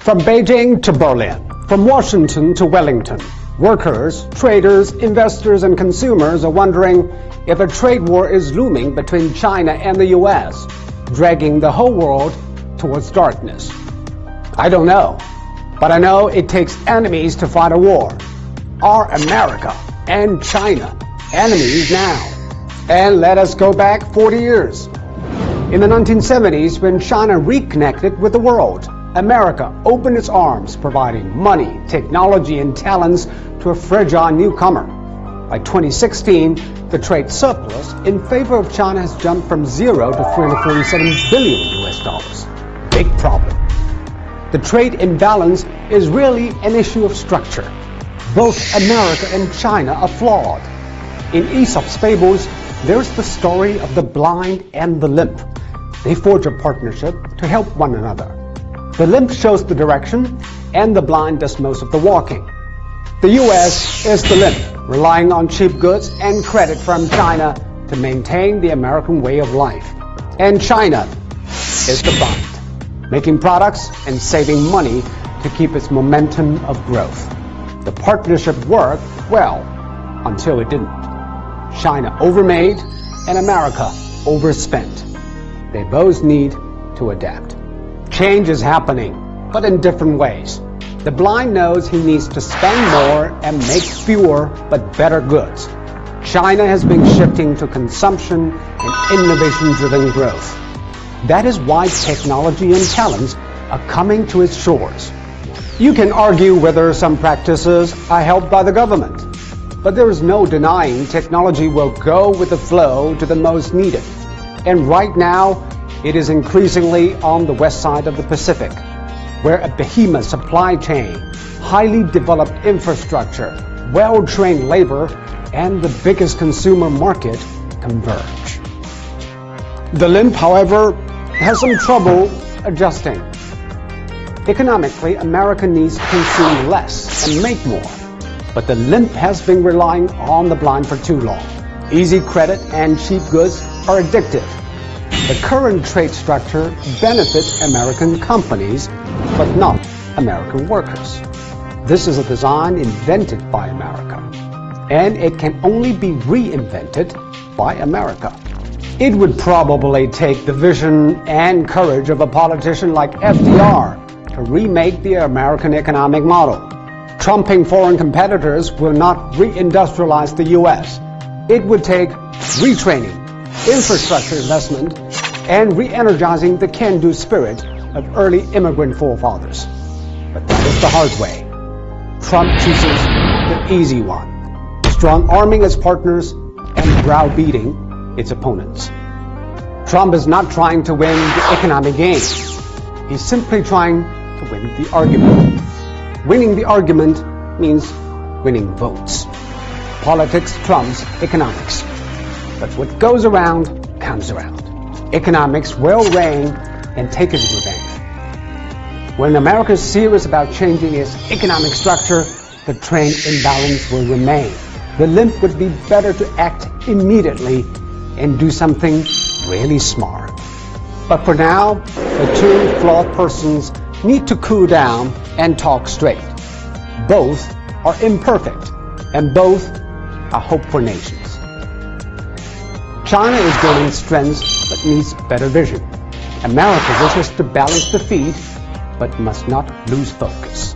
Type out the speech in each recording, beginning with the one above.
From Beijing to Berlin, from Washington to Wellington, workers, traders, investors, and consumers are wondering if a trade war is looming between China and the US, dragging the whole world towards darkness. I don't know, but I know it takes enemies to fight a war. Are America and China enemies now? And let us go back 40 years. In the 1970s, when China reconnected with the world, America opened its arms, providing money, technology, and talents to a fragile newcomer. By 2016, the trade surplus in favor of China has jumped from zero to $347 billion US. Big problem. The trade imbalance is really an issue of structure. Both America and China are flawed. In Aesop's fables, there's the story of the blind and the limp. They forge a partnership to help one another. The limp shows the direction, and the blind does most of the walking. The U.S. is the limp, relying on cheap goods and credit from China to maintain the American way of life. And China is the blind, making products and saving money to keep its momentum of growth. The partnership worked well until it didn't. China overmade and America overspent. They both need to adapt. Change is happening, but in different ways. The blind knows he needs to spend more and make fewer but better goods. China has been shifting to consumption and innovation-driven growth. That is why technology and talents are coming to its shores. You can argue whether some practices are helped by the government, but there is no denying technology will go with the flow to the most needed. And right now, it is increasingly on the west side of the Pacific, where a behemoth supply chain, highly developed infrastructure, well-trained labor, and the biggest consumer market converge. The limp, however, has some trouble adjusting. Economically, America needs to consume less and make more, but the limp has been relying on the blind for too long. Easy credit and cheap goods are addictive. The current trade structure benefits American companies, but not American workers. This is a design invented by America, and it can only be reinvented by America. It would probably take the vision and courage of a politician like FDR to remake the American economic model. Trumping foreign competitors will not reindustrialize the U.S. It would take retraining, infrastructure investment, and re-energizing the can-do spirit of early immigrant forefathers. But that is the hard way. Trump chooses the easy one, strong-arming its partners and browbeating its opponents. Trump is not trying to win the economic game. He's simply trying to win the argument. Winning the argument means winning votes. Politics trumps economics. But what goes around comes around. Economics will reign and take its revenge. When America is serious about changing its economic structure, the trade imbalance will remain. The limp would be better to act immediately and do something really smart. But for now, the two flawed persons need to cool down and talk straight. Both are imperfect, and both are hope for nations. China is gaining strength but needs better vision. America wishes to balance the feed but must not lose focus.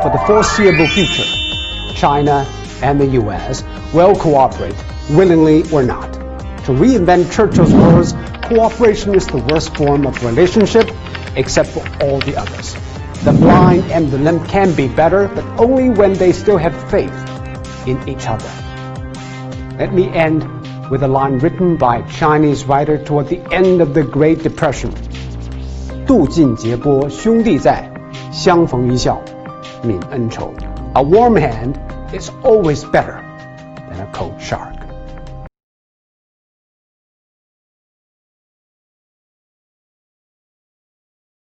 For the foreseeable future, China and the U.S. will cooperate, willingly or not. To reinvent Churchill's words, cooperation is the worst form of relationship except for all the others. The blind and the limp can be better, but only when they still have faith in each other. Let me end with a line written by a Chinese writer toward the end of the Great Depression. 渡尽劫波兄弟在，相逢一笑泯恩仇. A warm hand is always better than a cold shark.